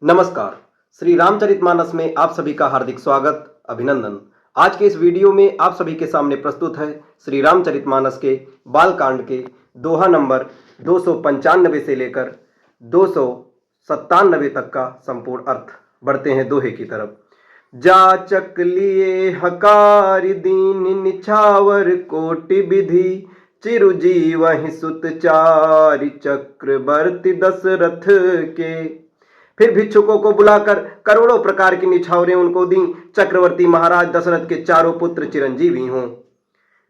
नमस्कार। श्री रामचरितमानस में आप सभी का हार्दिक स्वागत, अभिनंदन। आज के इस वीडियो में आप सभी के सामने प्रस्तुत है श्री रामचरितमानस के बालकांड के दोहा नंबर 295 से लेकर 297 तक का संपूर्ण अर्थ। बढ़ते हैं दोहे की तरफ। जाचक लिए हकार दीन निछावर कोटि विधि, चिरुजीवहि सुत चारि चक्रवर्ती दशरथ के। फिर भिक्षुकों को बुलाकर करोड़ों प्रकार की निछावरें उनको दी। चक्रवर्ती महाराज दशरथ के चारों पुत्र चिरंजीवी हों।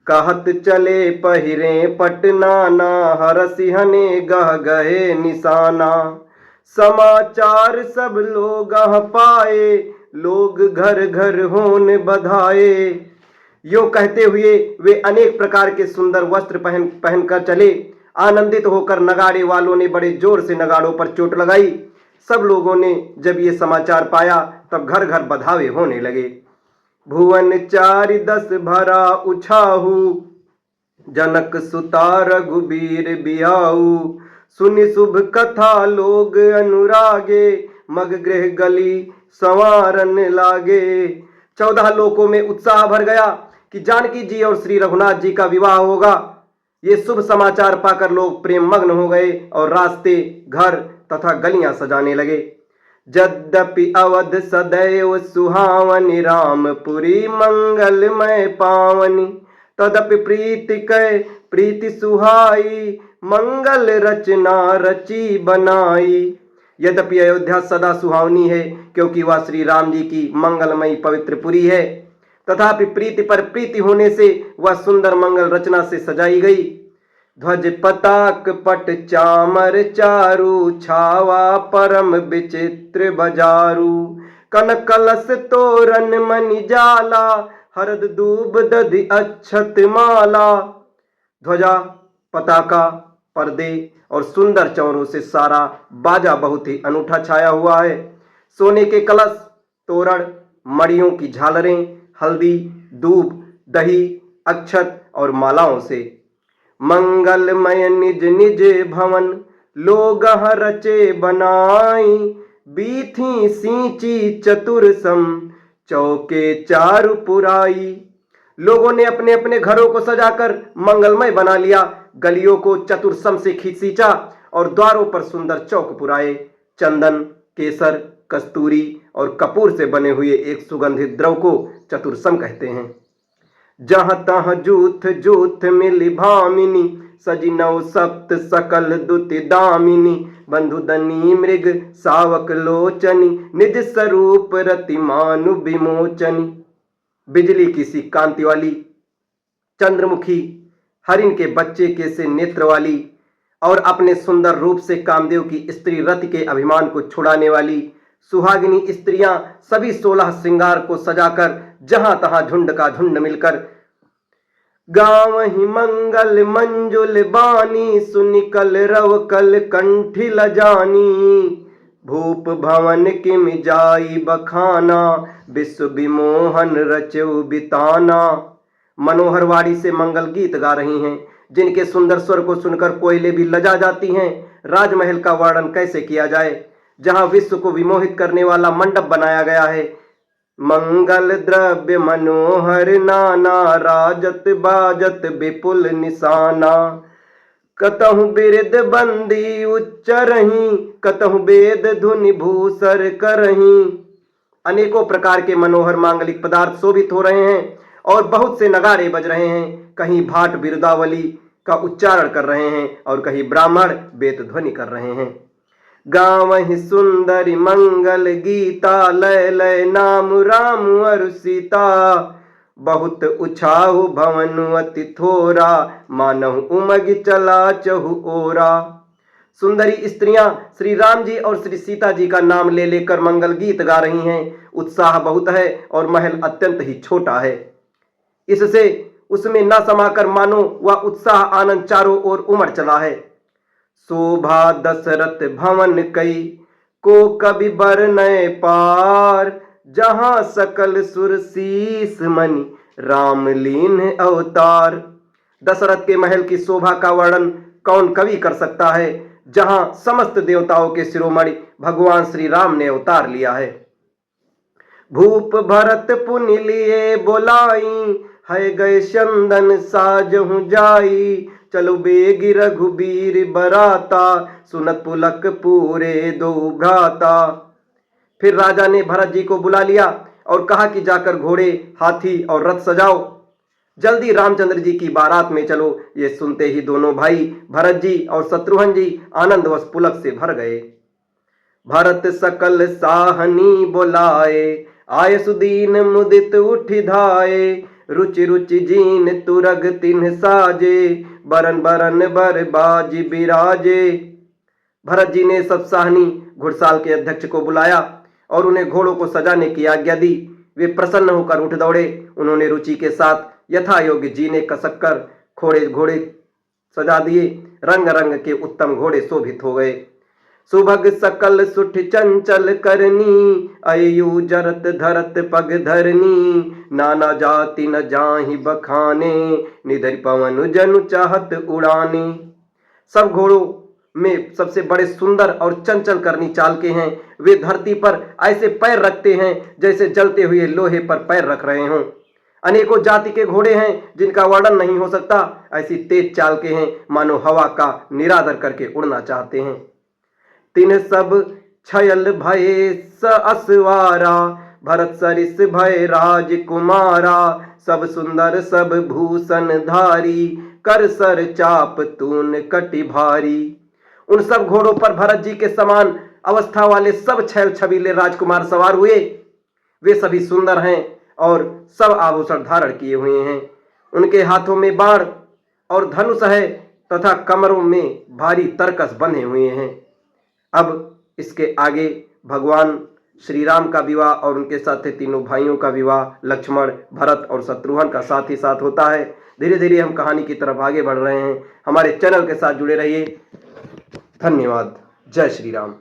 कहत चले पहिरे पटनाना, हरसिहने गह गहे निशाना। समाचार सब लोग पाए, लोग घर घर होन बधाए। यो कहते हुए वे अनेक प्रकार के सुंदर वस्त्र पहनकर चले। आनंदित होकर नगाड़े वालों ने बड़े जोर से नगाड़ों पर चोट लगाई। सब लोगों ने जब ये समाचार पाया तब घर घर बधावे होने लगे। भुवन चारि दस भरा उछाहू, जनक सुता रघुबीर बियाऊ। सुनि शुभ कथा लोग अनुरागे, मग गृह गली संवारन लागे। 14 लोकों में उत्साह भर गया कि जानकी जी और श्री रघुनाथ जी का विवाह होगा। ये शुभ समाचार पाकर लोग प्रेम मग्न हो गए और रास्ते, घर तथा गलियां सजाने लगे। यद्यपि अवध सदैव सुहावनी, रामपुरी मंगलमय पावनी। तदपि प्रीति कै प्रीति सुहाई, मंगल रचना रची बनाई। यद्यपि अयोध्या सदा सुहावनी है क्योंकि वह श्री राम जी की मंगलमयी पवित्र पुरी है, तथापि प्रीति पर प्रीति होने से वह सुंदर मंगल रचना से सजाई गई। ध्वज पताक पट चामर चारु, छावा परम विचित्र बजारू। कनक कलश तोरण मणि जाला, हरद दूब दधि अक्षत माला। ध्वजा, पताका, पर्दे और सुंदर चौरों से सारा बाजा बहुत ही अनूठा छाया हुआ है। सोने के कलश, तोरण, मड़ियों की झालरें, हल्दी, दूब, दही, अक्षत और मालाओं से। मंगलमय निज निज भवन, लोग रचे बनाई। बीथी सींची चतुर सम, चौके चारु पुराई। लोगों ने अपने अपने घरों को सजाकर मंगलमय बना लिया। गलियों को चतुर सम से सींचा और द्वारों पर सुंदर चौक पुराए। चंदन, केसर, कस्तूरी और कपूर से बने हुए एक सुगंधित द्रव को चतुरसम कहते हैं। जहाँ तहाँ जूथ जूथ मिली भामिनी, सजी नव सप्त सकल दुति दामिनी। बंधुदनी मृग सावक लोचनी, निज स्वरूप रतिमानु विमोचनी। बिजली की सी कांति वाली, चंद्रमुखी, हरिण के बच्चे के से नेत्र वाली और अपने सुंदर रूप से कामदेव की स्त्री रति के अभिमान को छुड़ाने वाली सुहागिनी स्त्रियां सभी 16 श्रृंगार को सजाकर जहां तहां झुंड का झुंड मिलकर गाँव ही मंगल मंजुल बानी, सुनिकल रव कल कंठी लजानी। भूप भवन किम जाई बखाना, विश्व विमोहन रचो बिताना। मनोहर वाणी से मंगल गीत गा रही हैं, जिनके सुंदर स्वर को सुनकर कोयले भी लजा जाती हैं। राजमहल का वर्णन कैसे किया जाए, जहां विश्व को विमोहित करने वाला मंडप बनाया गया है। मंगल द्रव्य मनोहर नाना, राजत बाजत विपुल निशाना। कतहु बिरद बंदी उच्चरही, कतहु वेद धुनि भूसर करही। अनेकों प्रकार के मनोहर मांगलिक पदार्थ शोभित हो रहे हैं और बहुत से नगाड़े बज रहे हैं। कहीं भाट बिरुदावली का उच्चारण कर रहे हैं और कहीं ब्राह्मण वेद ध्वनि कर रहे हैं। गावहि सुंदरी मंगल गीता, लय लय नाम राम अरु सीता। बहुत उछाहु भवन अति थोरा, मानहु उमग चला चहु ओरा। सुंदरी स्त्रियां श्री राम जी और श्री सीता जी का नाम ले लेकर मंगल गीत गा रही हैं। उत्साह बहुत है और महल अत्यंत ही छोटा है, इससे उसमें न समाकर मानो वह उत्साह आनंद चारों ओर उमड़ चला है। शोभा दशरथ भवन कई, को कवि बरनय पार। जहां सकल सुर शीस मणि, रामलीन अवतार। दशरथ के महल की शोभा का वर्णन कौन कवि कर सकता है। जहां समस्त देवताओं के शिरोमणि भगवान श्री राम ने अवतार लिया है। भूप भरत पुनि लिए बोलाई, है गए चंदन साजहु जाई, चलो बेगी रघुबीर बराता, सुनत पुलक पूरे दो भ्राता। फिर राजा ने भरत जी को बुला लिया और कहा कि जाकर घोड़े, हाथी और रथ सजाओ, जल्दी रामचंद्र जी की बारात में चलो। ये सुनते ही दोनों भाई भरत जी और शत्रुघ्न जी आनंदवश पुलक से भर गए। भरत सकल साहनी बोलाए, आय सुदीन मुदित उठि धाये, रुचि रुचि जीन तुरग तिन्ह साजे, बरन बरन बर बाजी बिराजे। भरत जी ने सब साहनी घुड़साल के अध्यक्ष को बुलाया और उन्हें घोड़ों को सजाने की आज्ञा दी। वे प्रसन्न होकर उठ दौड़े। उन्होंने रुचि के साथ यथा योग्य जीने कसक कर घोड़े सजा दिए। रंग रंग के उत्तम घोड़े शोभित हो गए। सुभग सकल सुठ चंचल करनी, अयु जरत धरत पग धरनी, नाना जाति न जाहि बखाने, निधर पवन जनु चाहत उड़ाने। सब घोड़ों में सबसे बड़े सुंदर और चंचल करनी चाल के हैं। वे धरती पर ऐसे पैर रखते हैं जैसे जलते हुए लोहे पर पैर रख रहे हों। अनेकों जाति के घोड़े हैं जिनका वर्णन नहीं हो सकता। ऐसी तेज चाल के हैं मानो हवा का निरादर करके उड़ना चाहते हैं। तिन सब छयल भये स असवारा, भरत सरिस भय राजकुमारा, सब सुंदर सब भूषण धारी, कर सर चाप तून कटि भारी। उन सब घोड़ों पर भरत जी के समान अवस्था वाले सब छैल छबीले राजकुमार सवार हुए। वे सभी सुंदर हैं और सब आभूषण धारण किए हुए हैं। उनके हाथों में बाण और धनुष है तथा कमरों में भारी तरकस बंधे हुए हैं। अब इसके आगे भगवान श्री राम का विवाह और उनके साथ तीनों भाइयों का विवाह लक्ष्मण, भरत और शत्रुघ्न का साथ ही साथ होता है। धीरे धीरे हम कहानी की तरफ आगे बढ़ रहे हैं। हमारे चैनल के साथ जुड़े रहिए। धन्यवाद। जय श्री राम।